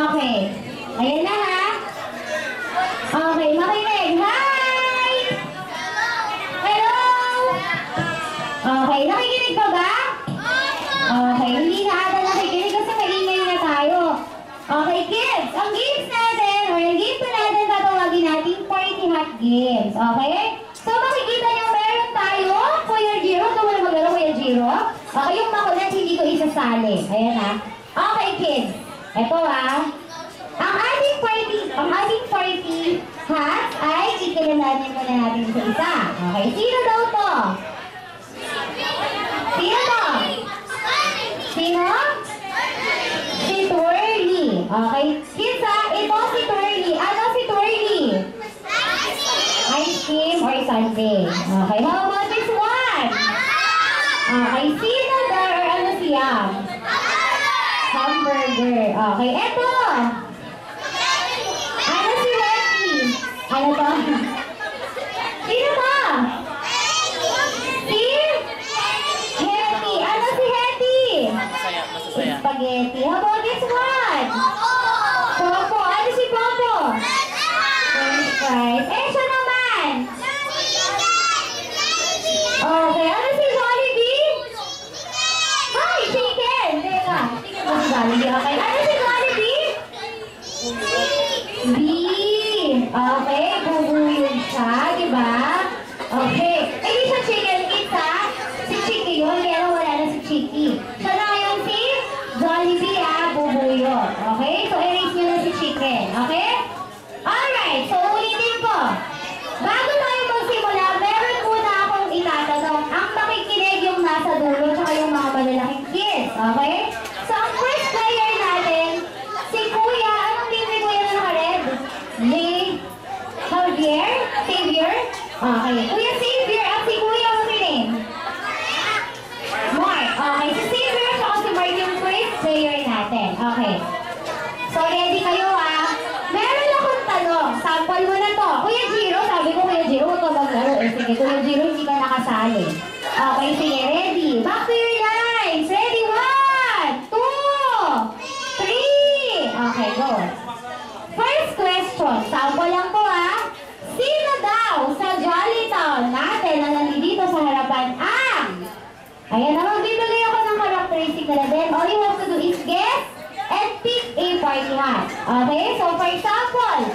Okay. Ayan na ha. Okay, makinig. Hi! Hello! Okay, nakikinig pa ba? Okay, hindi na ata nakikinig kasi maingay na tayo. Okay, kids, ang games natin, or yung game pa natin, tatawagin natin Party Hat Games. Okay? So, makikita nyo, meron tayo, Kuya Jiro. Ito mo na maglaro, Kuya Jiro. Okay, yung makulat, hindi ko isasali. Ayan ha. Okay, kids. Ito ha. Ang ating party hat ay kikilalanin muna natin sa isa. Okay, sino daw to? Sino to? Sino? Si Twirly. Okay, kids ha, ito si Twirly. Ano si Twirly? Ice cream or sundae. Okay, how about this one? Okay, sino daw or ano siya? Hamburger. Okay, eto. Ano si Hetty? Ano to? Sino to? Si? Hetty. Ano si Hetty? Masasaya. Spaghetti. How about this one? Popo. Ano si Popo? French fries. Eh, siya naman. Okay, ano si Jollibee? Hi, chicken. Teka. Chicken ba si Jollibee? Okay, ano si Jollibee? Beef. Okay, bubuyog siya, di ba? Okay. Eh, di siya chicken kids, ha? Si Chicky yun, pero wala na si Chicky. Siya na ngayon si Jollibee, ha? Bubuyog. Okay? So, erase nyo na si chicken. Okay? Alright, so ulitin ko. Bago tayo magsimula, meron muna akong itatanong. Ang makikinig yung nasa dulo, tsaka yung mga malalaking kids. Okay? So, ang first player natin, si Kuya, anong name ni Kuya na naka-red? Javier? Xavier? Okay. Kuya Xavier, at si Kuya, what's your name? Mark. Okay. Si Xavier, tsaka si Mark yung first player natin. Okay. So, ready kayo ha? Meron akong tanong. Sample mo na to. Kuya Jiro, sabi ko Kuya Jiro, huwag ka maglaro. Eh, sige, Kuya Jiro, hindi ka nakasali. Okay, sige, ready. Back to your lines. Ready? 1, 2, 3. Okay, go. First question. Sample lang po ha. Sino daw sa Jollytown natin na nandito sa harapan ang... Ayan na, magbibigay ako ng characteristic na din. All you have to do is guess and pick a party hat. Okay? So, for example,